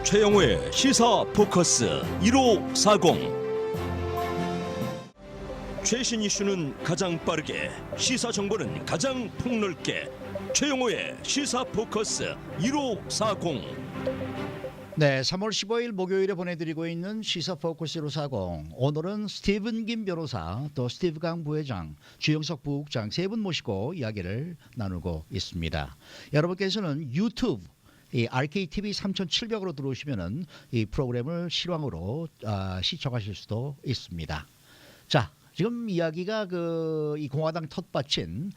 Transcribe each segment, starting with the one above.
최영호의 시사 포커스 1540. 최신 이슈는 가장 빠르게, 시사 정보는 가장 폭넓게. 최영호의 시사 포커스 1540. 네, 3월 15일 목요일에 보내드리고 있는 시사 포커스 1540. 오늘은 스티븐 김 변호사, 또 스티브 강 부회장, 주영석 부국장 세 분 모시고 이야기를 나누고 있습니다. 여러분께서는 유튜브 이 RKTV 3700으로 들어오시면은 이 프로그램을 실황으로 시청하실 수도 있습니다. 자, 지금 이야기가 이 공화당 텃밭인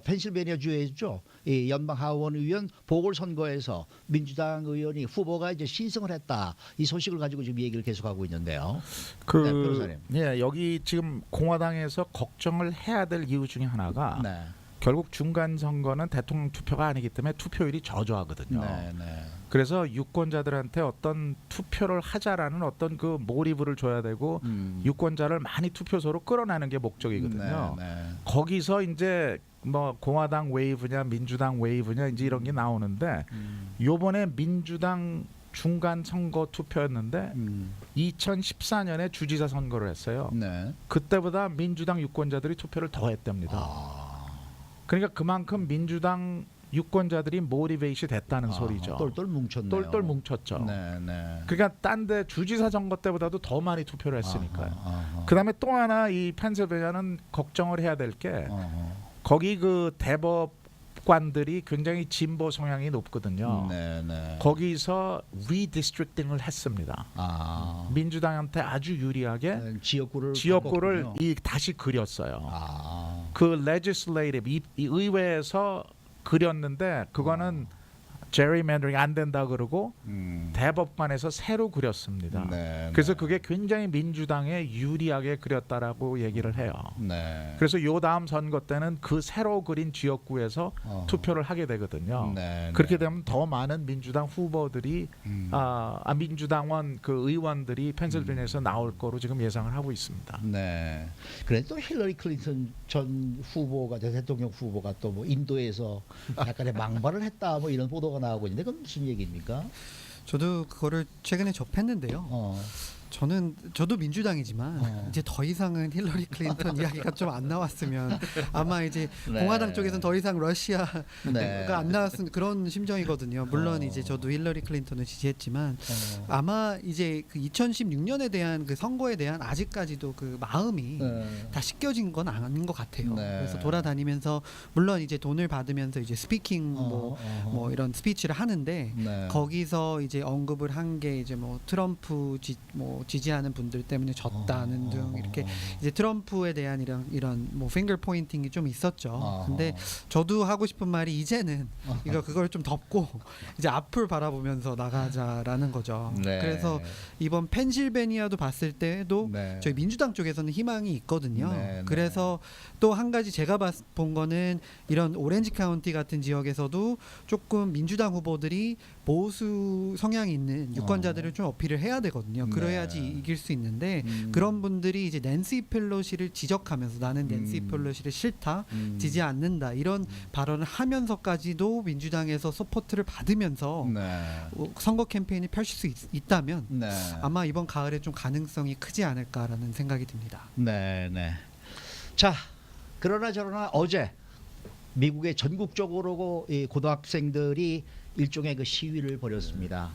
펜실베니아 주에죠. 이 연방 하원 의원 보궐선거에서 민주당 의원이 후보가 이제 신승을 했다. 이 소식을 가지고 지금 얘기를 계속하고 있는데요. 네, 변호사님. 네, 여기 지금 공화당에서 걱정을 해야 될 이유 중에 하나가 네. 결국 중간 선거는 대통령 투표가 아니기 때문에 투표율이 저조하거든요. 네, 네. 그래서 유권자들한테 어떤 투표를 하자라는 어떤 그 몰입을 줘야 되고 유권자를 많이 투표소로 끌어내는 게 목적이거든요. 네, 네. 거기서 이제 뭐 공화당 웨이브냐 민주당 웨이브냐 이제 이런 게 나오는데 요번에 민주당 중간 선거 투표였는데 2014년에 주지사 선거를 했어요. 네. 그때보다 민주당 유권자들이 투표를 더 했답니다. 그러니까 그만큼 민주당 유권자들이 모티베이션이 됐다는 소리죠. 똘똘 뭉쳤네요. 똘똘 뭉쳤죠. 네, 네. 그러니까 딴 데 주지사 선거 때보다도 더 많이 투표를 했으니까요. 아하. 그다음에 또 하나 이 펜실베니아는 걱정을 해야 될 게 거기 그 대법관들이 굉장히 진보 성향이 높거든요. 네, 네. 거기서 리디스트릭팅을 했습니다. 민주당한테 아주 유리하게 지역구를 지역구를 다시 그렸어요. 그 legislative 이 의회에서 그렸는데 그거는 제리맨더링 안 된다 그러고 대법관에서 새로 그렸습니다. 네, 그래서 네. 그게 굉장히 민주당에 유리하게 그렸다라고 얘기를 해요. 네. 그래서 요 다음 선거 때는 그 새로 그린 지역구에서 투표를 하게 되거든요. 네, 그렇게 네. 되면 더 많은 민주당 후보들이 민주당원 그 의원들이 펜실베니아에서 나올 거로 지금 예상을 하고 있습니다. 네. 그래도 힐러리 클린턴 전 후보가 대통령 후보가 또 뭐 인도에서 약간의 망발을 했다 뭐 이런 보도가 나오고 있는데 그건 무슨 얘기입니까? 저도 그거를 최근에 접했는데요. 저도 민주당이지만 이제 더 이상은 힐러리 클린턴 이야기가 좀 안 나왔으면 아마 이제 네. 공화당 쪽에서는 더 이상 러시아가 네. 안 나왔으면 그런 심정이거든요. 물론 이제 저도 힐러리 클린턴을 지지했지만 아마 이제 그 2016년에 대한 그 선거에 대한 아직까지도 그 마음이 다 씻겨진 건 아닌 것 같아요. 네. 그래서 돌아다니면서 물론 이제 돈을 받으면서 이제 스피킹 뭐 이런 스피치를 하는데 네. 거기서 이제 언급을 한 게 이제 뭐 트럼프 지지하는 분들 때문에 졌다는 등 이렇게 이제 트럼프에 대한 이런 뭐 핑거 포인팅이 좀 있었죠. 근데 저도 하고 싶은 말이 이제는 그걸 좀 덮고 이제 앞을 바라보면서 나가자라는 거죠. 네. 그래서 이번 펜실베니아도 봤을 때도 네. 저희 민주당 쪽에서는 희망이 있거든요. 네, 그래서 또 한 가지 제가 본 거는 이런 오렌지 카운티 같은 지역에서도 조금 민주당 후보들이 보수 성향이 있는 유권자들을 좀 어필을 해야 되거든요. 네. 그래야지 이길 수 있는데 그런 분들이 이제 낸시 펠로시를 지적하면서 나는 낸시 펠로시를 싫다, 지지 않는다 이런 발언을 하면서까지도 민주당에서 서포트를 받으면서 선거 캠페인을 펼칠 수 있다면 네. 아마 이번 가을에 좀 가능성이 크지 않을까라는 생각이 듭니다. 네, 네. 자, 그러나 저러나 어제 미국의 전국적으로 이 고등학생들이 일종의 그 시위를 벌였습니다.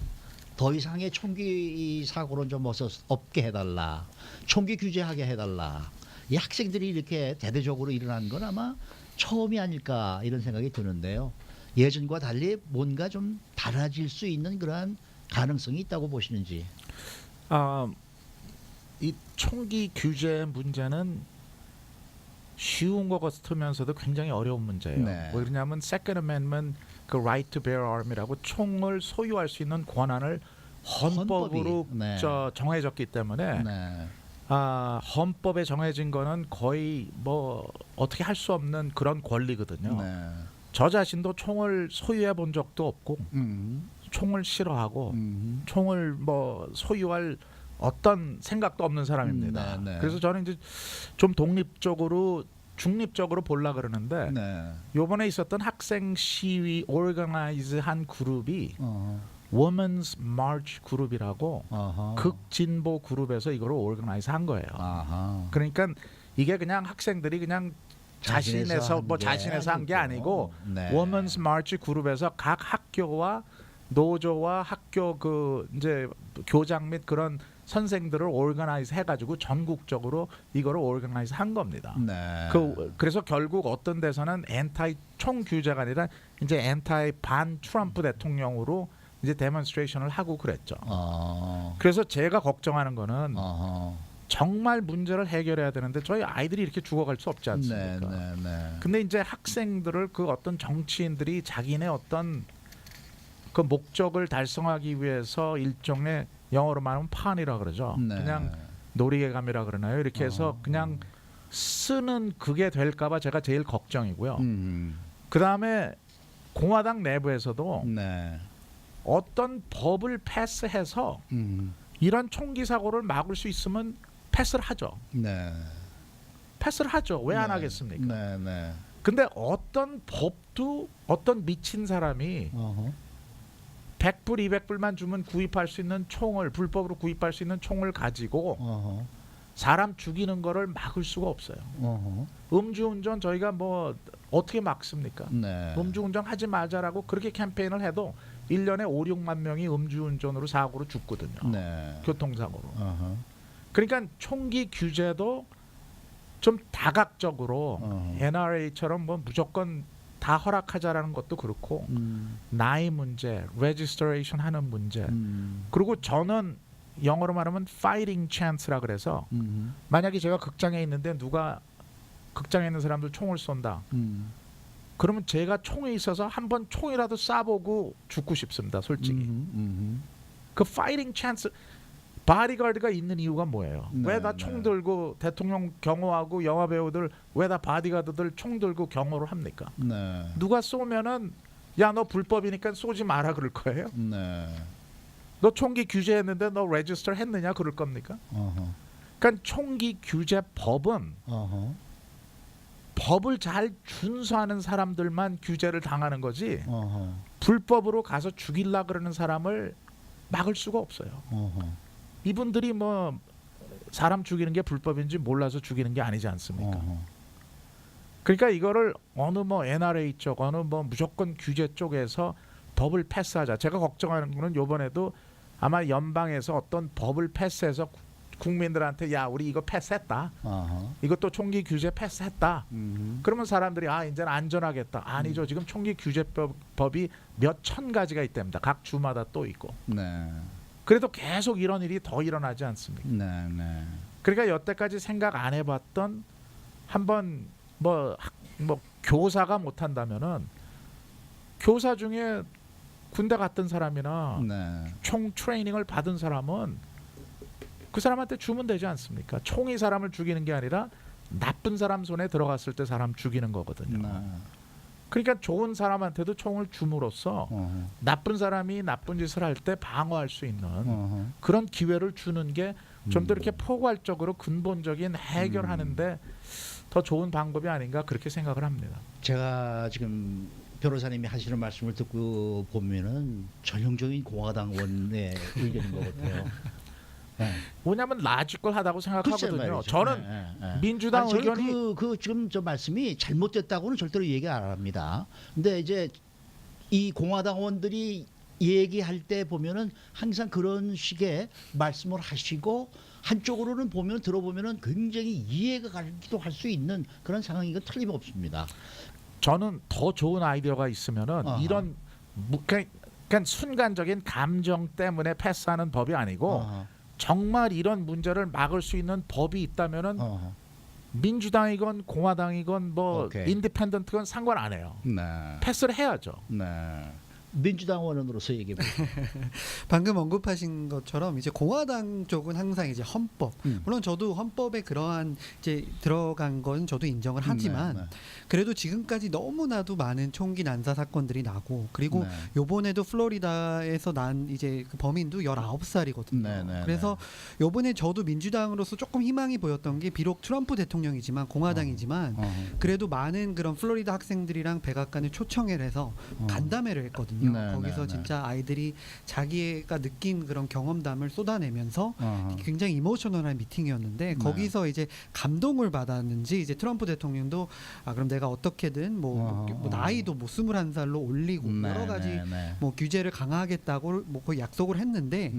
더 이상의 총기 사고는 좀 없게 해달라. 총기 규제하게 해달라. 이 학생들이 이렇게 대대적으로 일어난 건 아마 처음이 아닐까 이런 생각이 드는데요. 예전과 달리 뭔가 좀 달라질 수 있는 그러한 가능성이 있다고 보시는지. 이 총기 규제 문제는 쉬운 것 같으면서도 굉장히 어려운 문제예요. 네. 왜 그러냐면 Second Amendment 그 Right to Bear Arm이라고 총을 소유할 수 있는 권한을 헌법으로 네. 정해졌기 때문에 네. 헌법에 정해진 거는 거의 뭐 어떻게 할 수 없는 그런 권리거든요. 네. 저 자신도 총을 소유해 본 적도 없고 총을 싫어하고 총을 뭐 소유할 어떤 생각도 없는 사람입니다. 네. 그래서 저는 이제 좀 독립적으로 중립적으로 보려 그러는데 네. 요번에 있었던 학생 시위 오르가나이즈한 그룹이 Women's March 그룹이라고 아하. 극진보 그룹에서 이거를 오르가나이즈 한 거예요. 아하. 그러니까 이게 그냥 학생들이 그냥 자신에서 뭐 자신에서 한 게 아니고 네. Women's March 그룹에서 각 학교와 노조와 학교 그 이제 교장 및 그런 선생들을 오르가나이즈 해가지고 전국적으로 이거를 오르가나이즈 한 겁니다. 네. 그래서 결국 어떤 데서는 엔타이 총 규제가 아니라 이제 엔타이 반 트럼프 대통령으로 이제 데몬스트레이션을 하고 그랬죠. 그래서 제가 걱정하는 거는 정말 문제를 해결해야 되는데 저희 아이들이 이렇게 죽어갈 수 없지 않습니까? 네. 근데 이제 학생들을 그 어떤 정치인들이 자기네 어떤 그 목적을 달성하기 위해서 일종의 영어로 말하면 판이라 그러죠. 네. 그냥 놀이개감이라 그러나요? 이렇게 해서 그냥 쓰는 그게 될까봐 제가 제일 걱정이고요. 그 다음에 공화당 내부에서도 네. 어떤 법을 패스해서 이런 총기 사고를 막을 수 있으면 패스를 하죠. 네. 패스를 하죠. 왜 안 네. 하겠습니까? 네. 네. 근데 어떤 법도 어떤 미친 사람이 100불, 200불만 주면 구입할 수 있는 총을 불법으로 구입할 수 있는 총을 가지고 사람 죽이는 거를 막을 수가 없어요. 음주운전 저희가 뭐 어떻게 막습니까? 네. 음주운전 하지 말자라고 그렇게 캠페인을 해도 1년에 5, 6만 명이 음주운전으로 사고로 죽거든요. 네. 교통사고로. 그러니까 총기 규제도 좀 다각적으로 NRA처럼 뭐 무조건 다 허락하자라는 것도 그렇고 나이 문제, 레지스트레이션 하는 문제 그리고 저는 영어로 말하면 fighting chance라 그래서 만약에 제가 극장에 있는데 누가 극장에 있는 사람들 총을 쏜다 그러면 제가 총에 있어서 한번 총이라도 쏴보고 죽고 싶습니다 솔직히 그 fighting chance 바디가드가 있는 이유가 뭐예요? 네, 왜 다 총 들고 대통령 경호하고 영화 배우들 왜 다 바디가드들 총 들고 경호를 합니까? 네. 누가 쏘면은 야 너 불법이니까 쏘지 마라 그럴 거예요? 네. 너 총기 규제했는데 너 레지스터 했느냐 그럴 겁니까? 그러니까 총기 규제 법은 법을 잘 준수하는 사람들만 규제를 당하는 거지 불법으로 가서 죽이려 그러는 사람을 막을 수가 없어요. 이분들이 뭐 사람 죽이는 게 불법인지 몰라서 죽이는 게 아니지 않습니까? 그러니까 이거를 어느 뭐 NRA 쪽 어느 뭐 무조건 규제 쪽에서 법을 패스하자. 제가 걱정하는 거는 이번에도 아마 연방에서 어떤 법을 패스해서 국민들한테 야 우리 이거 패스했다. 이것도 총기 규제 패스했다. 그러면 사람들이 아 이제는 안전하겠다. 아니죠. 지금 총기 규제법이 몇 천 가지가 있답니다. 각 주마다 또 있고. 네. 그래도 계속 이런 일이 더 일어나지 않습니까? 네. 그러니까 여태까지 생각 안 해봤던 한번 뭐 교사가 못한다면은 교사 중에 군대 갔던 사람이나 네. 총 트레이닝을 받은 사람은 그 사람한테 주면 되지 않습니까? 총이 사람을 죽이는 게 아니라 나쁜 사람 손에 들어갔을 때 사람 죽이는 거거든요. 네. 그러니까 좋은 사람한테도 총을 줌으로써 나쁜 사람이 나쁜 짓을 할 때 방어할 수 있는 그런 기회를 주는 게 좀 더 이렇게 포괄적으로 근본적인 해결하는데 더 좋은 방법이 아닌가 그렇게 생각을 합니다. 제가 지금 변호사님이 하시는 말씀을 듣고 보면은 전형적인 공화당원의 의견인 것 같아요. 네. 뭐냐면 라지컬하다고 글쎄 생각하거든요. 말이죠. 저는 네. 민주당 저는 의견이 그 지금 저 말씀이 잘못됐다고는 절대로 얘기 안 합니다. 근데 이제 이 공화당원들이 얘기할 때 보면은 항상 그런 식의 말씀을 하시고 한쪽으로는 보면 들어보면은 굉장히 이해가 가기도 할 수 있는 그런 상황인 건 틀림없습니다. 저는 더 좋은 아이디어가 있으면은 아하. 이런 그러니까 순간적인 감정 때문에 패스하는 법이 아니고 정말 이런 문제를 막을 수 있는 법이 있다면은 민주당이건 공화당이건 뭐 오케이. 인디펜던트건 상관 안 해요. 네. 패스를 해야죠. 네. 민주당 원원으로서 얘기해 보세요. 방금 언급하신 것처럼 이제 공화당 쪽은 항상 이제 헌법, 음. 물론 저도 헌법에 그러한 이제 들어간 건 저도 인정을 하지만 네. 그래도 지금까지 너무나도 많은 총기 난사 사건들이 나고 그리고 네. 요번에도 플로리다에서 난 이제 그 범인도 19살이거든요. 네. 그래서 요번에 저도 민주당으로서 조금 희망이 보였던 게 비록 트럼프 대통령이지만 공화당이지만 그래도 많은 그런 플로리다 학생들이랑 백악관을 초청을 해서 간담회를 했거든요. 있거든요. 네, 거기서 네, 진짜 아이들이 자기가 느낀 그런 경험담을 쏟아내면서 어허. 굉장히 이모셔널한 미팅이었는데 네. 거기서 이제 감동을 받았는지 이제 트럼프 대통령도 그럼 내가 어떻게든 뭐 나이도 뭐 21살로 올리고 네, 여러 가지 네, 네. 뭐 규제를 강화하겠다고 뭐 거의 약속을 했는데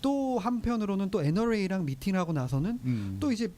또 한편으로는 또 NRA랑 미팅하고 나서는 또 이제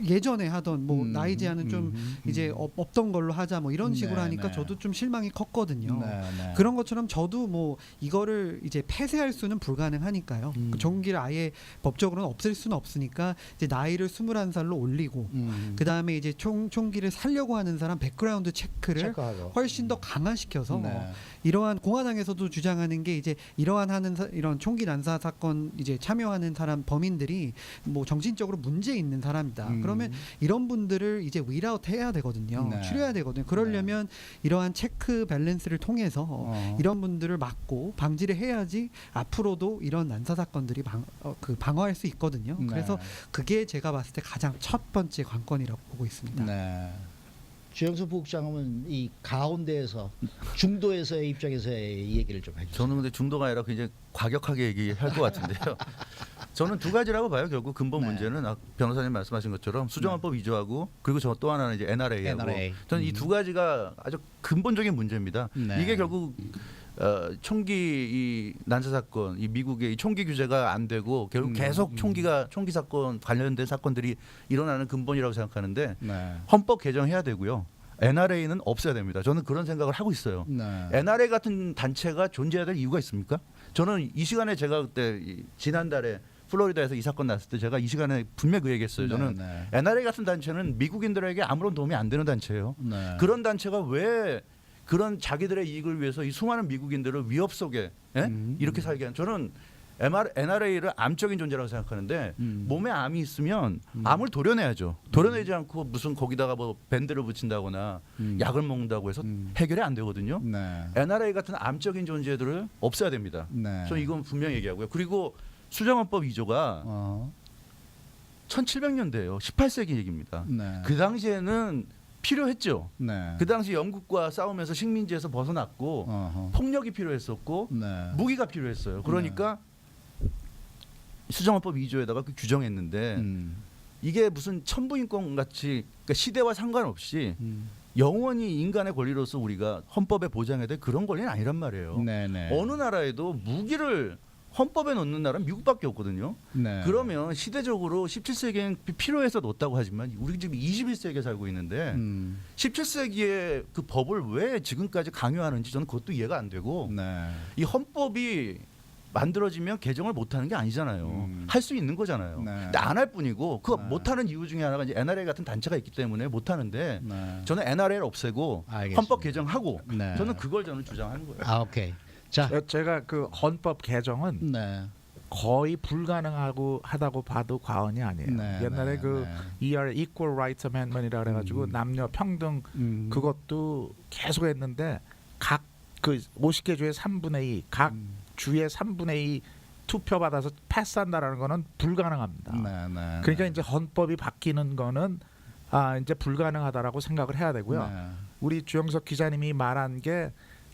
예전에 하던 뭐 나이 제한은 좀 이제 없던 걸로 하자 뭐 이런 식으로 네, 하니까 네. 저도 좀 실망이 컸거든요. 네, 네. 그런 것처럼 저도 뭐 이거를 이제 폐쇄할 수는 불가능하니까요. 그 종기를 아예 법적으로는 없앨 수는 없으니까 이제 나이를 21살로 올리고 그 다음에 이제 총기를 살려고 하는 사람 백그라운드 체크를 체크하고. 훨씬 더 강화시켜서 네. 이러한 공화당에서도 주장하는 게 이제 이런 총기 난사 사건 이제 참여하는 사람 범인들이 뭐 정신적으로 문제 있는 사람이다. 그러면 이런 분들을 이제 윌아웃 해야 되거든요. 네. 추려야 되거든요. 그러려면 이러한 체크 밸런스를 통해서 이런 분들을 막고 방지를 해야지 앞으로도 이런 난사 사건들이 방어할 수 있거든요. 네. 그래서 그게 제가 봤을 때 가장 첫 번째 관건이라고 보고 있습니다. 네. 주영석 부국장은 이 가운데에서 중도에서의 입장에서의 얘기를 좀 해주세요. 저는 근데 중도가 아니라 굉장히 과격하게 얘기할 것 같은데요. 저는 두 가지라고 봐요. 결국 근본 네. 문제는 변호사님 말씀하신 것처럼 수정헌법 위조하고 그리고 저 또 하나는 이제 NRA하고 NRA. 저는 이 두 가지가 아주 근본적인 문제입니다. 네. 이게 결국 총기 이 난사 사건, 이 미국의 이 총기 규제가 안 되고 결국 계속 총기 사건 관련된 사건들이 일어나는 근본이라고 생각하는데 네. 헌법 개정해야 되고요. NRA는 없어야 됩니다. 저는 그런 생각을 하고 있어요. 네. NRA 같은 단체가 존재해야 될 이유가 있습니까? 저는 이 시간에 제가 그때 지난달에 플로리다에서 이 사건 났을 때 제가 이 시간에 분명히 그 얘기했어요. 저는 네. NRA 같은 단체는 미국인들에게 아무런 도움이 안 되는 단체예요. 네. 그런 단체가 왜 그런 자기들의 이익을 위해서 이 수많은 미국인들을 위협 속에 이렇게 살게 한 저는 NRA를 암적인 존재라고 생각하는데 몸에 암이 있으면 암을 도려내야죠. 도려내지 않고 무슨 거기다가 뭐 밴드를 붙인다거나 약을 먹는다고 해서 해결이 안 되거든요. 네. NRA 같은 암적인 존재들을 없애야 됩니다. 네. 저는 이건 분명히 얘기하고요. 그리고 수정헌법 위조가 1700년대예요. 18세기 얘기입니다. 네. 그 당시에는 필요했죠. 네. 그 당시 영국과 싸우면서 식민지에서 벗어났고 폭력이 필요했었고 네. 무기가 필요했어요. 그러니까 수정헌법 위조에다가 그 규정했는데 이게 무슨 천부인권 같이 그러니까 시대와 상관없이 영원히 인간의 권리로서 우리가 헌법에 보장해야 될 그런 권리는 아니란 말이에요. 네. 네. 어느 나라에도 무기를 헌법에 넣는 나라는 미국밖에 없거든요. 네. 그러면 시대적으로 17세기엔 필요해서 넣었다고 하지만 우리 지금 21세기에 살고 있는데 17세기의 그 법을 왜 지금까지 강요하는지 저는 그것도 이해가 안 되고 네. 이 헌법이 만들어지면 개정을 못하는 게 아니잖아요. 할 수 있는 거잖아요. 네. 근데 안 할 뿐이고 그 네. 못하는 이유 중에 하나가 이제 NRA 같은 단체가 있기 때문에 못하는데 네. 저는 NRA를 없애고 알겠습니다. 헌법 개정하고 네. 저는 그걸 주장하는 거예요. 아, 오케이. 자. 제가 그 헌법 개정은 네. 거의 불가능하고 하다고 봐도 과언이 아니에요. 네, 옛날에 네, 그 ER Equal Rights Amendment이라 그래가지고 남녀 평등 그것도 계속 했는데 각 그 50개 주의 3분의 2, 각 주의 3분의 2 투표 받아서 패스한다라는 거는 불가능합니다. 네, 네. 그러니까 이제 헌법이 바뀌는 거는 이제 불가능하다라고 생각을 해야 되고요. 네. 우리 주영석 기자님이 말한 게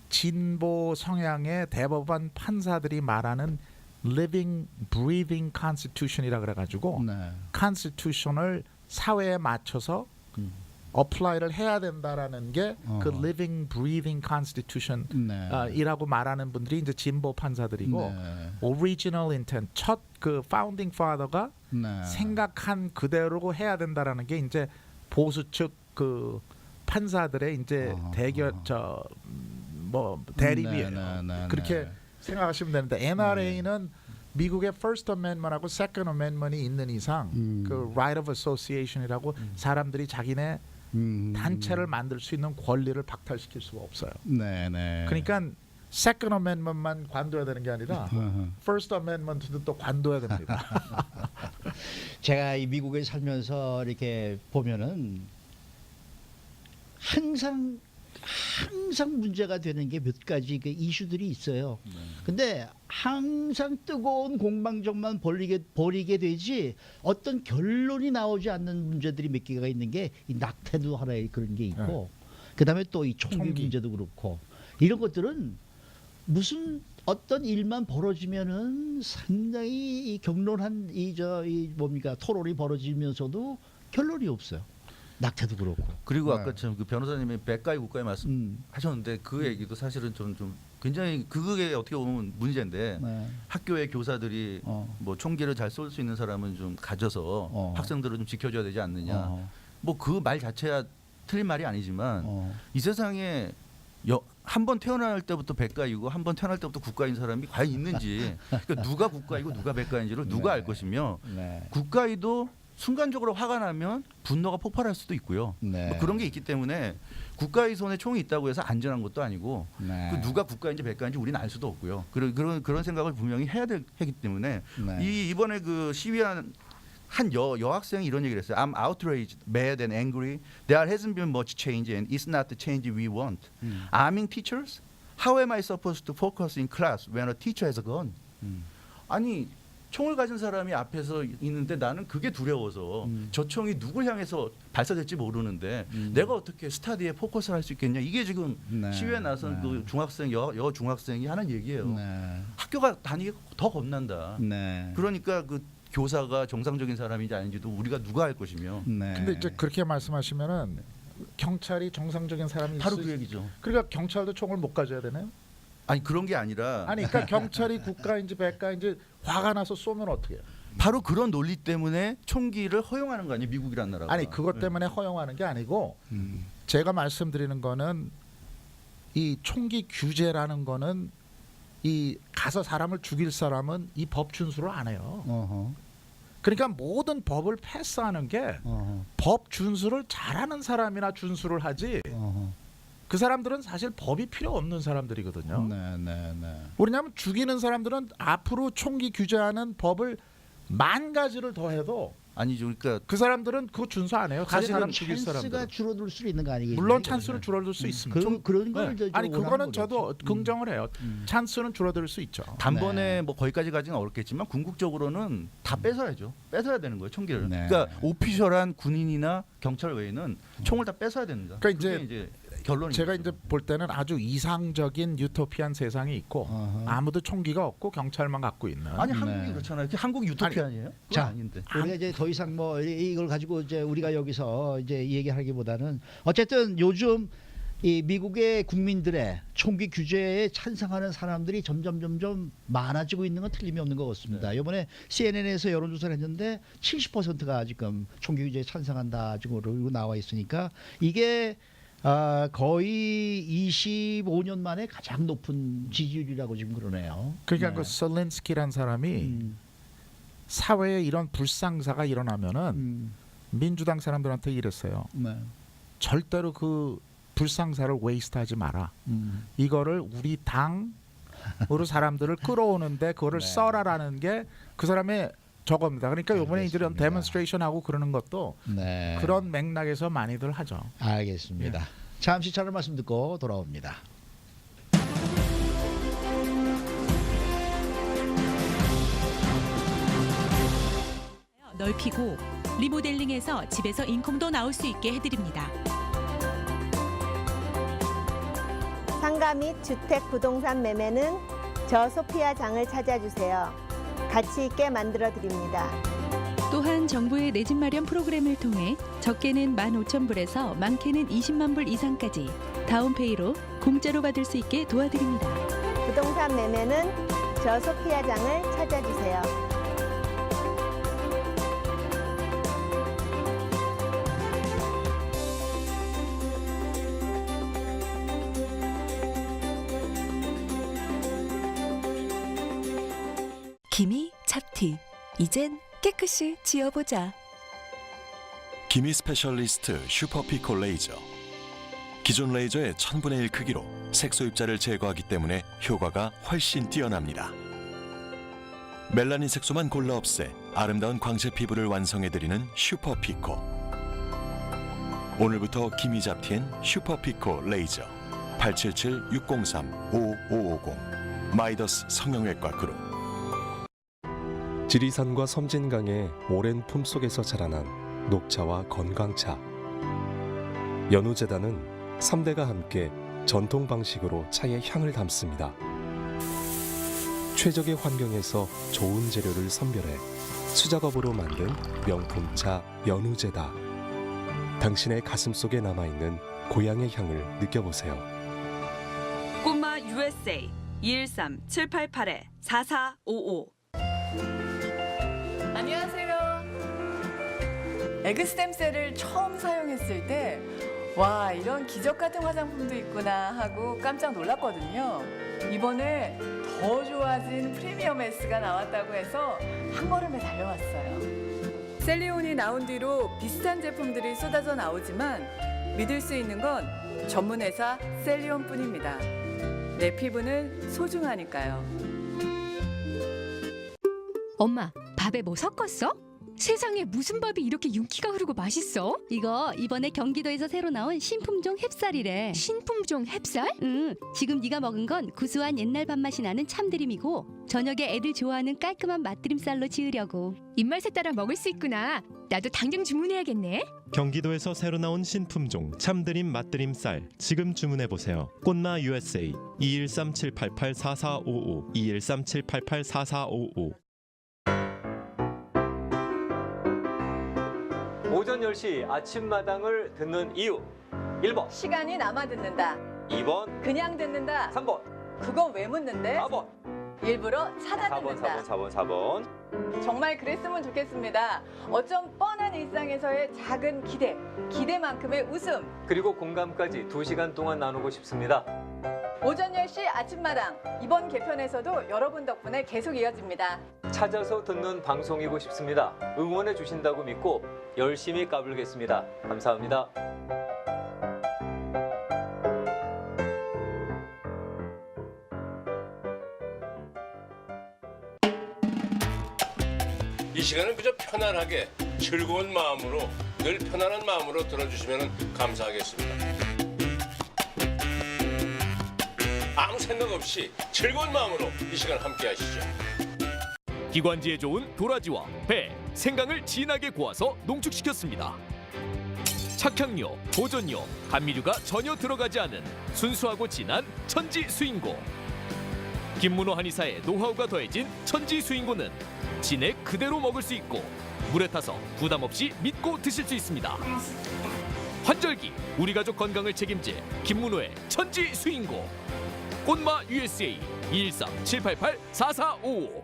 진보 성향의 대법원 판사들이 말하는 living, breathing constitution이라 그래가지고 네. constitution을 사회에 맞춰서 어플라이를 해야 된다라는 게 그 living, breathing constitution 네. 이라고 말하는 분들이 이제 진보 판사들이고 네. original intent 첫 그 founding father가 네. 생각한 그대로 해야 된다라는 게 이제 보수 측 그 판사들의 이제 대립이에요. 네, 네, 그렇게 네. 생각하시면 되는데 NRA는 미국의 First Amendment하고 Second Amendment이 있는 이상 그 Right of Association이라고 사람들이 자기네 단체를 만들 수 있는 권리를 박탈시킬 수가 없어요. 네, 네. 그러니까 Second Amendment만 관둬야 되는 게 아니라 First Amendment도 또 관둬야 됩니다. 제가 이 미국에 살면서 이렇게 보면은 항상 문제가 되는 게 몇 가지 그 이슈들이 있어요. 근데 항상 뜨거운 공방전만 벌이게 되지 어떤 결론이 나오지 않는 문제들이 몇 개가 있는 게 이 낙태도 하나의 그런 게 있고 그다음에 또 이 총기 문제도 그렇고 이런 것들은 무슨 어떤 일만 벌어지면은 상당히 이 격론한 이 뭡니까 토론이 벌어지면서도 결론이 없어요. 낙태도 그렇고. 그리고 네. 아까 참 그 변호사님이 백가의 국가의 말씀하셨는데 그 얘기도 사실은 좀 굉장히 그게 어떻게 보면 문제인데 네. 학교의 교사들이 뭐 총기를 잘 쏠 수 있는 사람은 좀 가져서 학생들을 좀 지켜줘야 되지 않느냐. 뭐 그 말 자체야 틀린 말이 아니지만 이 세상에 한 번 태어날 때부터 백가이고 한 번 태어날 때부터 국가인 사람이 과연 있는지 그러니까 누가 국가이고 누가 백가인지를 누가 알 것이며 네. 국가이도 순간적으로 화가 나면 분노가 폭발할 수도 있고요. 네. 뭐 그런 게 있기 때문에 국가의 손에 총이 있다고 해서 안전한 것도 아니고 네. 그 누가 국가인지 백가인지 우리는 알 수도 없고요. 그런 생각을 분명히 해야 하기 때문에 네. 이번에 그 시위한 한 여학생이 이런 얘기를 했어요. I'm outraged, mad and angry. There hasn't been much change and it's not the change we want. Arming teachers? How am I supposed to focus in class when a teacher has a gun? 아니 총을 가진 사람이 앞에서 있는데 나는 그게 두려워서 저 총이 누굴 향해서 발사될지 모르는데 내가 어떻게 스터디에 포커스를 할 수 있겠냐. 이게 지금 네. 시위에 나선 그 중학생 여 중학생이 하는 얘기예요. 네. 학교가 다니기 더 겁난다. 네. 그러니까 그 교사가 정상적인 사람인지 아닌지도 우리가 누가 알 것이며. 네. 근데 이제 그렇게 말씀하시면은 경찰이 정상적인 사람이 바로 있을 그 얘기죠. 그러니까 경찰도 총을 못 가져야 되나요? 아니 그런 게 아니라 아니 그러니까 경찰이 국가인지 백가인지 화가 나서 쏘면 어떻게 해요? 바로 그런 논리 때문에 총기를 허용하는 거 아니에요? 미국이란 나라가. 아니 그것 때문에 허용하는 게 아니고 제가 말씀드리는 거는 이 총기 규제라는 거는 이 가서 사람을 죽일 사람은 이 법 준수를 안 해요. 어허. 그러니까 모든 법을 패스하는 게 법 준수를 잘하는 사람이나 준수를 하지 어허. 그 사람들은 사실 법이 필요 없는 사람들이거든요. 네, 네, 네. 왜냐하면 죽이는 사람들은 앞으로 총기 규제하는 법을 10,000가지를 더 해도 아니죠. 그러니까 그 사람들은 그거 준수 안 해요. 가서 사람 죽일 찬스가 사람들은. 줄어들 수 있는 거 아니겠어요? 물론 찬스는 줄어들 수 있습니다. 그런 걸 네. 아니 그거는 저도 긍정을 해요. 찬스는 줄어들 수 있죠. 단번에 네. 뭐 거기까지 가지는 어렵겠지만 궁극적으로는 다 뺏어야죠. 뺏어야 되는 거예요, 총기를. 네. 그러니까 오피셜한 군인이나 경찰 외에는 총을 다 뺏어야 됩니다. 그러니까 그게 이제 결론이 제가 이제 볼 때는 아주 이상적인 유토피안 세상이 있고 어허. 아무도 총기가 없고 경찰만 갖고 있는. 아니 네. 한국이 그렇잖아요. 한국이 유토피아 아니에요? 그건 자, 아닌데. 우리가 이제 더 이상 뭐 이걸 가지고 이제 우리가 여기서 이제 얘기하기보다는 어쨌든 요즘 이 미국의 국민들의 총기 규제에 찬성하는 사람들이 점점 많아지고 있는 건 틀림이 없는 것 같습니다. 이번에 CNN에서 여론조사를 했는데 70%가 지금 총기 규제에 찬성한다 지금 나와 있으니까 이게 거의 25년 만에 가장 높은 지지율이라고 지금 그러네요. 그러니까 네. 그 셀렌스키란 사람이 사회에 이런 불상사가 일어나면은 민주당 사람들한테 이랬어요. 네. 절대로 그 불상사를 웨이스트하지 마라. 이거를 우리 당으로 사람들을 끌어오는데 그거를 네. 써라라는 게 그 사람의 저겁니다. 그러니까 이번에 이런 알겠습니다. 데몬스트레이션 하고 그러는 것도 네. 그런 맥락에서 많이들 하죠. 알겠습니다. 잠시 차를 말씀 듣고 돌아옵니다. 넓히고 리모델링해서 집에서 인컴도 나올 수 있게 해드립니다. 상가 및 주택 부동산 매매는 저 소피아 장을 찾아주세요. 가치 있게 만들어 드립니다. 또한 정부의 내 집 마련 프로그램을 통해 적게는 15,000불에서 많게는 20만 불 이상까지 다운페이로 공짜로 받을 수 있게 도와드립니다. 부동산 매매는 저 소피아 장을 찾아주세요. 기미 잡티 이젠 깨끗이 지워보자. 기미 스페셜리스트 슈퍼피코 레이저. 기존 레이저의 1000분의 1 크기로 색소 입자를 제거하기 때문에 효과가 훨씬 뛰어납니다. 멜라닌 색소만 골라 없애 아름다운 광채 피부를 완성해드리는 슈퍼피코. 오늘부터 기미 잡티엔 슈퍼피코 레이저 877-603-5550 마이더스 성형외과 그룹. 지리산과 섬진강의 오랜 품속에서 자라난 녹차와 건강차. 연우재단은 3대가 함께 전통 방식으로 차의 향을 담습니다. 최적의 환경에서 좋은 재료를 선별해 수작업으로 만든 명품차 연우제다. 당신의 가슴속에 남아있는 고향의 향을 느껴보세요. 꼬마 USA 213-788-4455. 안녕하세요. 에그스템셀을 처음 사용했을 때 와, 이런 기적 같은 화장품도 있구나 하고 깜짝 놀랐거든요. 이번에 더 좋아진 프리미엄 S가 나왔다고 해서 한 걸음에 달려왔어요. 셀리온이 나온 뒤로 비슷한 제품들이 쏟아져 나오지만 믿을 수 있는 건 전문 회사 셀리온뿐입니다. 내 피부는 소중하니까요. 엄마, 밥에 뭐 섞었어? 세상에 무슨 밥이 이렇게 윤기가 흐르고 맛있어? 이거 이번에 경기도에서 새로 나온 신품종 햅쌀이래. 신품종 햅쌀? 응, 지금 네가 먹은 건 구수한 옛날 밥맛이 나는 참드림이고 저녁에 애들 좋아하는 깔끔한 맛드림쌀로 지으려고. 입맛에 따라 먹을 수 있구나. 나도 당장 주문해야겠네. 경기도에서 새로 나온 신품종 참드림 맛드림쌀 지금 주문해보세요. 꽃마 USA 213-788-4455 213-788-4455. 오전 10시 아침마당을 듣는 이유 1번 시간이 남아 듣는다. 2번 그냥 듣는다. 3번 그건 왜 묻는데? 4번 일부러 찾아 4번 듣는다. 4번 정말 그랬으면 좋겠습니다. 어쩜 뻔한 일상에서의 작은 기대만큼의 웃음. 그리고 공감까지 2시간 동안 나누고 싶습니다. 오전 10시 아침마당 이번 개편에서도 여러분 덕분에 계속 이어집니다. 찾아서 듣는 방송이고 싶습니다. 응원해 주신다고 믿고 열심히 까불겠습니다. 감사합니다. 이 시간은 그저 편안하게 즐거운 마음으로 늘 편안한 마음으로 들어주시면 감사하겠습니다. 아무 생각 없이 즐거운 마음으로 이 시간 함께 하시죠. 기관지에 좋은 도라지와 배, 생강을 진하게 고아서 농축시켰습니다. 착향료, 보존료, 감미료가 전혀 들어가지 않은 순수하고 진한 천지 수인고. 김문호 한의사의 노하우가 더해진 천지 수인고는 진액 그대로 먹을 수 있고 물에 타서 부담 없이 믿고 드실 수 있습니다. 환절기 우리 가족 건강을 책임질 김문호의 천지 수인고. 꽃마 USA 213-788-4455.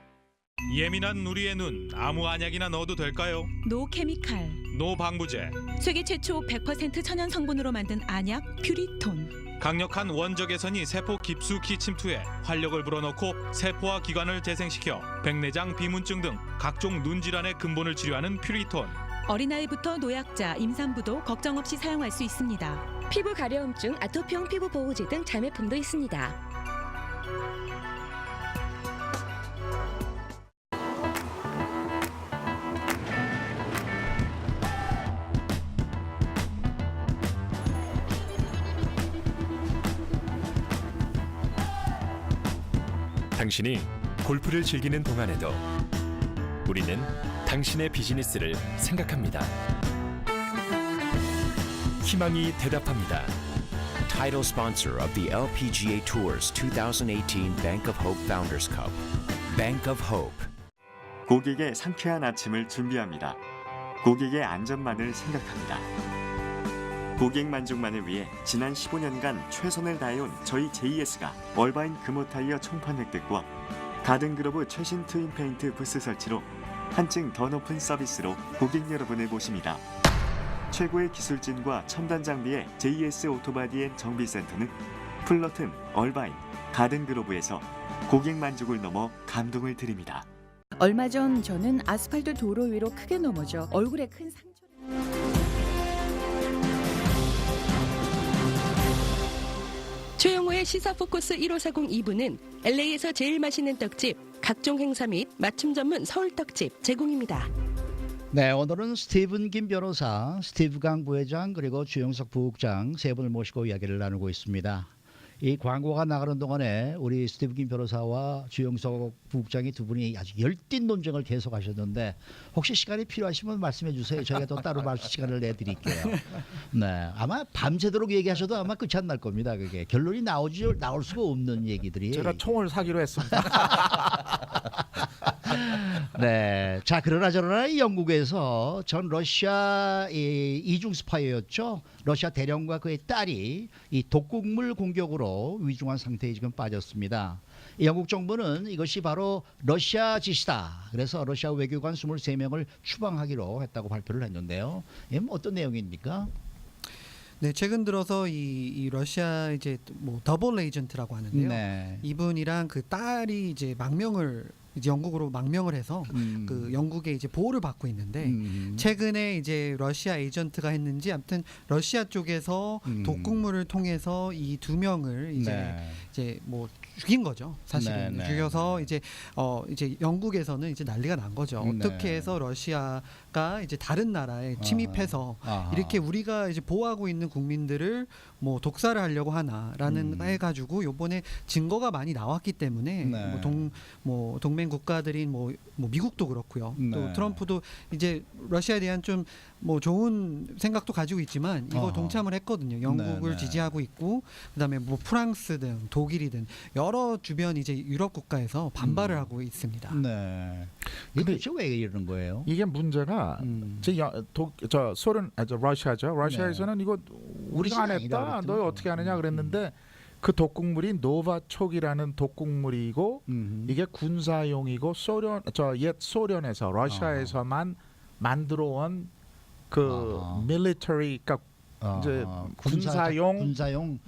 예민한 누리의 눈 아무 안약이나 넣어도 될까요? 노 케미칼, 노 방부제, 세계 최초 100% 천연 성분으로 만든 안약 퓨리톤. 강력한 원적 개선이 세포 깊숙이 침투해 활력을 불어넣고 세포와 기관을 재생시켜 백내장, 비문증 등 각종 눈 질환의 근본을 치료하는 퓨리톤. 어린아이부터 노약자, 임산부도 걱정 없이 사용할 수 있습니다. 피부 가려움증, 아토피형 피부 보호제 등 자매품도 있습니다. 당신이 골프를 즐기는 동안에도 우리는 당신의 비즈니스를 생각합니다. 희망이 대답합니다. Title sponsor of the LPGA Tour's 2018 Bank of Hope Founders Cup, Bank of Hope. 고객의 상쾌한 아침을 준비합니다. 고객의 안전만을 생각합니다. 고객 만족만을 위해 지난 15년간 최선을 다해온 저희 JS가 얼바인 금호 타이어 총판 획득과 가든그로브 최신 트윈 페인트 부스 설치로 한층 더 높은 서비스로 고객 여러분을 모십니다. 최고의 기술진과 첨단 장비의 JS 오토바디 앤 정비센터는 플러튼, 얼바인, 가든그로브에서 고객 만족을 넘어 감동을 드립니다. 얼마 전 저는 아스팔트 도로 위로 크게 넘어져 얼굴에 큰 상처를... 최영호의 시사포커스 1540 2부는 LA에서 제일 맛있는 떡집, 각종 행사 및 맞춤 전문 서울떡집 제공입니다. 네, 오늘은 스티븐 김 변호사, 스티브 강 부회장 그리고 주영석 부국장 세 분을 모시고 이야기를 나누고 있습니다. 이 광고가 나가는 동안에 우리 스티브 김 변호사와 주영석 부국장이 두 분이 아주 열띤 논쟁을 계속하셨는데 혹시 시간이 필요하시면 말씀해 주세요. 저희가 또 따로 말씀 시간을 내드릴게요. 네, 아마 밤새도록 얘기하셔도 아마 끝이 안 날 겁니다. 그게 결론이 나올 수가 없는 얘기들이. 제가 총을 사기로 했습니다. 네, 자 그러나 저러나 영국에서 전 러시아 이중 스파이였죠. 러시아 대령과 그의 딸이 이 독극물 공격으로 위중한 상태에 지금 빠졌습니다. 영국 정부는 이것이 바로 러시아 짓이다. 그래서 러시아 외교관 23명을 추방하기로 했다고 발표를 했는데요. 어떤 내용입니까? 네, 최근 들어서 이 러시아 이제 뭐 더블 에이전트라고 하는데요. 네. 이분이랑 그 딸이 이제 망명을 이제 영국으로 망명을 해서 그 영국의 이제 보호를 받고 있는데 최근에 이제 러시아 에이전트가 했는지 아무튼 러시아 쪽에서 독극물을 통해서 이 두 명을 이제 뭐 죽인 거죠. 사실은 죽여서 이제 영국에서는 이제 난리가 난 거죠. 어떻게 해서 러시아가 이제 다른 나라에 침입해서 이렇게 우리가 이제 보호하고 있는 국민들을 뭐 독살을 하려고 하나라는 해가지고 요번에 증거가 많이 나왔기 때문에 뭐 동맹 국가들인 뭐 미국도 그렇고요. 또 트럼프도 이제 러시아에 대한 좀 뭐 좋은 생각도 가지고 있지만 이거 동참을 했거든요. 영국을 지지하고 있고 그다음에 뭐 프랑스든 독일이든 여러 주변 이제 유럽 국가에서 반발을 하고 있습니다. 네. 근데 왜 이러는 거예요? 이게 문제가 러시아죠. 러시아에서는 이거 우리가 안 했다. 너 어떻게 하느냐 그랬는데 그 독극물이 노바촉이라는 독극물이고 이게 군사용이고 옛 소련에서 러시아에서만 만들어 온 그 밀리터리 그러니까 이제 군사용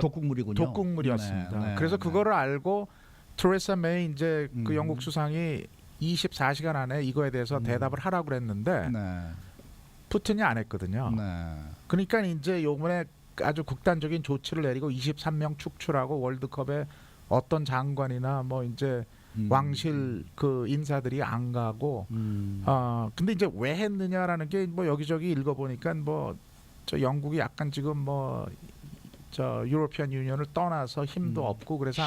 독극물이군요. 독극물이었습니다. 그래서 그거를 알고 테레사 메이 이제 그 영국 수상이 24시간 안에 이거에 대해서 대답을 하라고 그랬는데 푸틴이 안 했거든요. 그러니까 이제 요번에 아주 극단적인 조치를 내리고 23명 축출하고 월드컵에 어떤 장관이나 뭐 이제 왕실 그 인사들이 안 가고 근데 이제 왜 했느냐라는 게 뭐 여기저기 읽어보니까 뭐 저 영국이 약간 지금 뭐 저 유로피안 유니언을 떠나서 힘도 없고 그래서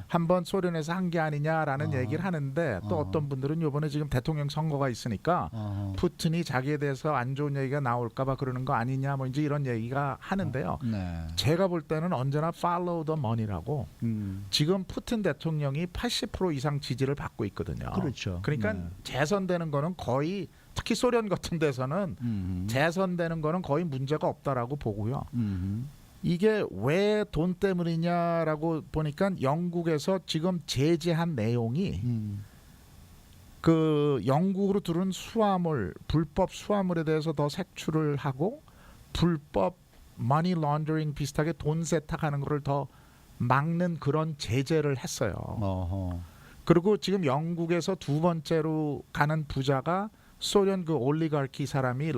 한번 소련에서 한 게 아니냐라는 얘기를 하는데 또 어떤 분들은 이번에 지금 대통령 선거가 있으니까 푸틴이 자기에 대해서 안 좋은 얘기가 나올까 봐 그러는 거 아니냐 뭐 이제 이런 얘기가 하는데요. 제가 볼 때는 언제나 follow the money라고 지금 푸틴 대통령이 80% 이상 지지를 받고 있거든요. 그렇죠. 그러니까 재선되는 거는 거의 특히 소련 같은 데서는 재선되는 거는 거의 문제가 없다라고 보고요. 이게 왜 돈 때문이냐라고 보니까 영국에서 지금 제재한 내용이 그 영국으로 들어온 수화물, 불법 수화물에 대해서 더 색출을 하고 불법 머니 런더링 비슷하게 돈 세탁하는 거를 더 막는 그런 제재를 했어요. 그리고 지금 영국에서 두 번째로 가는 부자가 소련 그 올리가르키 사람이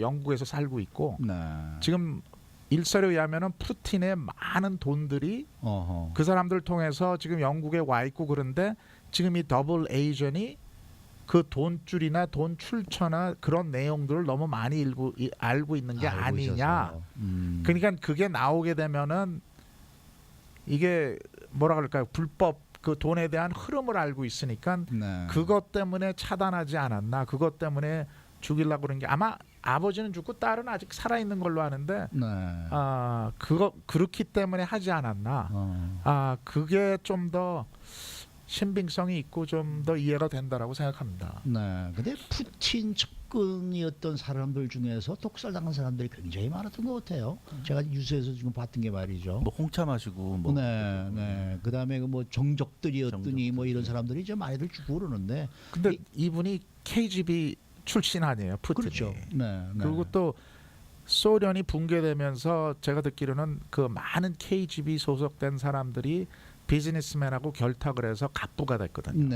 영국에서 살고 있고 지금 일설에 의하면은 푸틴의 많은 돈들이 그 사람들 통해서 지금 영국에 와 있고 그런데 지금 이 더블 에이전이 그 돈줄이나 돈 출처나 그런 내용들을 너무 많이 알고 있는 게 아니냐. 그러니까 그게 나오게 되면은 이게 뭐라 그럴까요? 불법 그 돈에 대한 흐름을 알고 있으니까 그것 때문에 차단하지 않았나. 그것 때문에 죽이려고 그런 게 아마 아버지는 죽고 딸은 아직 살아 있는 걸로 아는데 그렇기 때문에 하지 않았나. 그게 좀 더 신빙성이 있고 좀 더 이해가 된다라고 생각합니다. 네. 근데 푸틴 측근이었던 사람들 중에서 독살당한 사람들이 굉장히 많았던 것 같아요. 제가 뉴스에서 지금 봤던 게 말이죠. 뭐 홍차 마시고 뭐. 네. 그다음에 그 뭐 정적들이었더니 뭐 이런 사람들이 이제 많이들 죽고 그러는데. 근데 이분이 KGB 출신 아니에요, 푸틴이. 그렇죠. 그리고 또 소련이 붕괴되면서 제가 듣기로는 그 많은 KGB 소속된 사람들이 비즈니스맨하고 결탁을 해서 갑부가 됐거든요.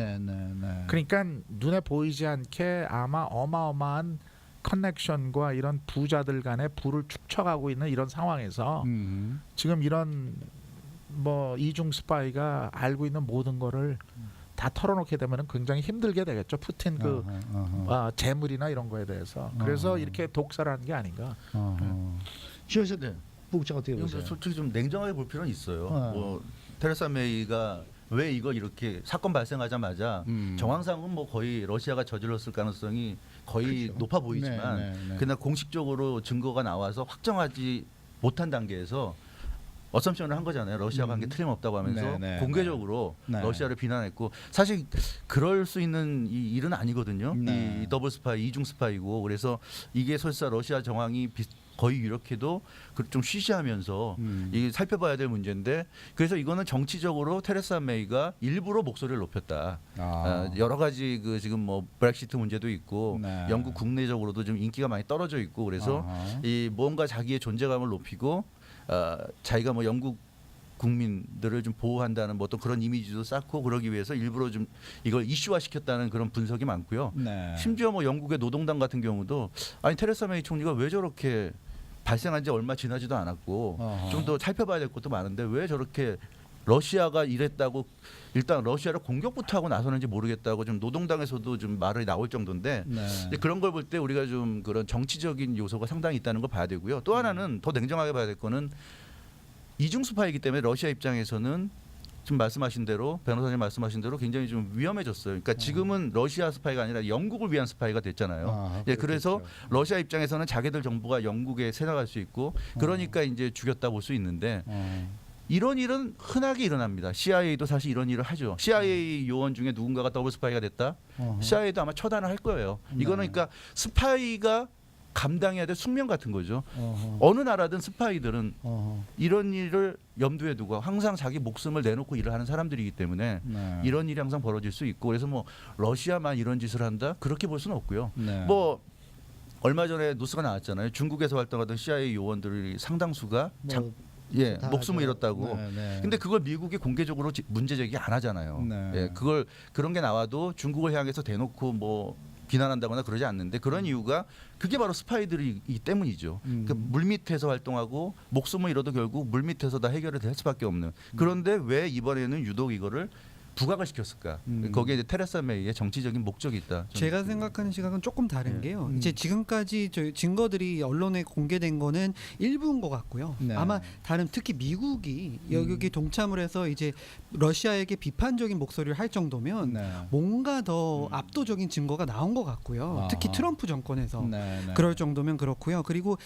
그러니까 눈에 보이지 않게 아마 어마어마한 커넥션과 이런 부자들 간의 부를 축적하고 있는 이런 상황에서 지금 이런 뭐 이중 스파이가 알고 있는 모든 거를 다 털어놓게 되면 굉장히 힘들게 되겠죠. 푸틴 그 재물이나 이런 거에 대해서. 그래서 이렇게 독살하는 게 아닌가. 그래서 부국장 어떻게 이건 보세요? 솔직히 좀 냉정하게 볼 필요는 있어요. 어. 뭐 테레사 메이가 왜 이걸 이렇게 사건 발생하자마자 정황상은 뭐 거의 러시아가 저질렀을 가능성이 거의 그렇죠. 높아 보이지만 그러나 공식적으로 증거가 나와서 확정하지 못한 단계에서 어썸션을 한 거잖아요. 러시아가 한 게 틀림없다고 하면서 공개적으로 러시아를 비난했고 사실 그럴 수 있는 이 일은 아니거든요. 이 더블 스파이, 이중 스파이고 그래서 이게 설사 러시아 정황이 거의 이렇게도 좀 쉬쉬하면서 이 살펴봐야 될 문제인데 그래서 이거는 정치적으로 테레사 메이가 일부러 목소리를 높였다. 여러 가지 그 지금 뭐 브렉시트 문제도 있고 영국 국내적으로도 좀 인기가 많이 떨어져 있고 그래서 이 뭔가 자기의 존재감을 높이고 자기가 뭐 영국 국민들을 좀 보호한다는 뭐 어떤 그런 이미지도 쌓고 그러기 위해서 일부러 좀 이걸 이슈화 시켰다는 그런 분석이 많고요. 심지어 뭐 영국의 노동당 같은 경우도 아니 테레사 메이 총리가 왜 저렇게 발생한 지 얼마 지나지도 않았고 좀 더 살펴봐야 될 것도 많은데 왜 저렇게 러시아가 이랬다고 일단 러시아를 공격부터 하고 나서는지 모르겠다고 좀 노동당에서도 좀 말이 나올 정도인데 그런 걸 볼 때 우리가 좀 그런 정치적인 요소가 상당히 있다는 걸 봐야 되고요. 또 하나는 더 냉정하게 봐야 될 거는 이중 스파이이기 때문에 러시아 입장에서는 지금 말씀하신 대로 변호사님 말씀하신 대로 굉장히 좀 위험해졌어요. 그러니까 지금은 러시아 스파이가 아니라 영국을 위한 스파이가 됐잖아요. 그래서 러시아 입장에서는 자기들 정보가 영국에 새나갈 수 있고 그러니까 이제 죽였다 볼 수 있는데 이런 일은 흔하게 일어납니다. CIA도 사실 이런 일을 하죠. CIA 요원 중에 누군가가 더블 스파이가 됐다. CIA도 아마 처단을 할 거예요. 이거는 그러니까 스파이가 감당해야 될 숙명 같은 거죠. 어느 나라든 스파이들은 이런 일을 염두에 두고 항상 자기 목숨을 내놓고 일을 하는 사람들이기 때문에 이런 일이 항상 벌어질 수 있고 그래서 뭐 러시아만 이런 짓을 한다 그렇게 볼 수는 없고요. 뭐 얼마 전에 뉴스가 나왔잖아요. 중국에서 활동하던 CIA 요원들이 상당수가 목숨을 잃었다고. 근데 그걸 미국이 공개적으로 문제 제기 안 하잖아요. 그걸 그런 게 나와도 중국을 향해서 대놓고 뭐 비난한다거나 그러지 않는데 그런 이유가 그게 바로 스파이들이기 때문이죠. 그러니까 물밑에서 활동하고 목숨을 잃어도 결국 물밑에서 다 해결을 할 수밖에 없는. 그런데 왜 이번에는 유독 이거를 부각을 시켰을까? 거기에 이제 테레사 메이의 정치적인 목적이 있다. 제가 생각하는 시각은 조금 다른 게요. 이제 지금까지 저희 증거들이 언론에 공개된 거는 일부인 것 같고요. 아마 다른 특히 미국이 여기 동참을 해서 이제 러시아에게 비판적인 목소리를 할 정도면 뭔가 더 압도적인 증거가 나온 것 같고요. 특히 트럼프 정권에서 그럴 정도면 그렇고요. 그리고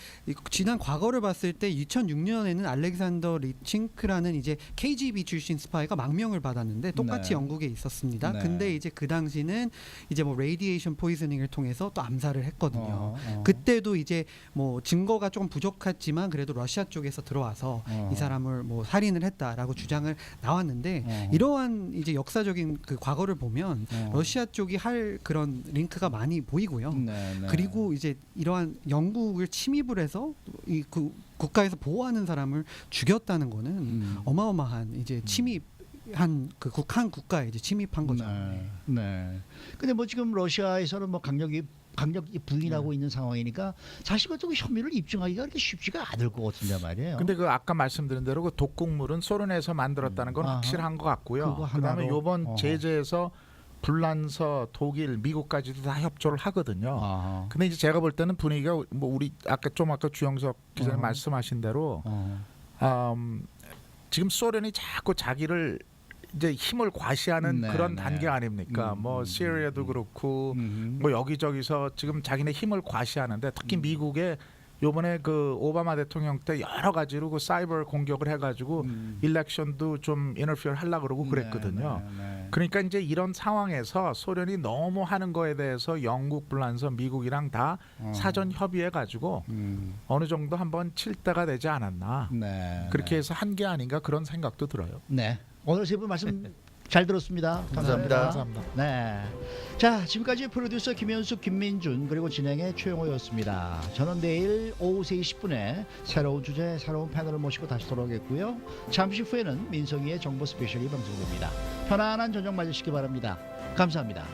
지난 과거를 봤을 때 2006년에는 알렉산더 리칭크라는 이제 KGB 출신 스파이가 망명을 받았는데 똑같이 영국에 있었습니다. 근데 이제 그 당시는 이제 뭐 레디에이션 포이즈닝을 통해서 또 암살을 했거든요. 그때도 이제 뭐 증거가 조금 부족했지만 그래도 러시아 쪽에서 들어와서 이 사람을 뭐 살인을 했다라고 주장을 나왔는데 이러한 이제 역사적인 그 과거를 보면 러시아 쪽이 할 그런 링크가 많이 보이고요. 그리고 이제 이러한 영국을 침입을 해서 이 그 국가에서 보호하는 사람을 죽였다는 거는 어마어마한 이제 침입 한 국가에 이제 침입한 거죠. 근데 뭐 지금 러시아에서는 뭐 강력히 부인하고 있는 상황이니까 사실 그 혐의를 입증하기가 그렇게 쉽지가 않을 것 같은데 말이에요. 근데 그 아까 말씀드린 대로 그 독극물은 소련에서 만들었다는 건 확실한 것 같고요. 그다음에 이번 제재에서 불란서, 독일, 미국까지도 다 협조를 하거든요. 근데 이제 제가 볼 때는 분위기가 뭐 우리 아까 주영석 기자님 말씀하신 대로 지금 소련이 자꾸 자기를 이제 힘을 과시하는 그런 단계 아닙니까? 뭐 시리아도 그렇고 뭐 여기저기서 지금 자기네 힘을 과시하는데 특히 미국의 요번에 그 오바마 대통령 때 여러 가지로 그 사이버 공격을 해가지고 일렉션도 좀 인터피어 하려고 그러고 그랬거든요. 그러니까 이제 이런 상황에서 소련이 너무 하는 거에 대해서 영국, 불란서, 미국이랑 다 사전 협의해가지고 어느 정도 한번 칠 때가 되지 않았나. 그렇게 해서 한 게 아닌가 그런 생각도 들어요. 오늘 세 분 말씀 잘 들었습니다. 감사합니다. 네. 자, 지금까지 프로듀서 김현숙, 김민준 그리고 진행의 최영호였습니다. 저는 내일 오후 3시 10분에 새로운 주제, 새로운 패널을 모시고 다시 돌아오겠고요. 잠시 후에는 민성이의 정보 스페셜이 방송됩니다. 편안한 저녁 맞으시기 바랍니다. 감사합니다.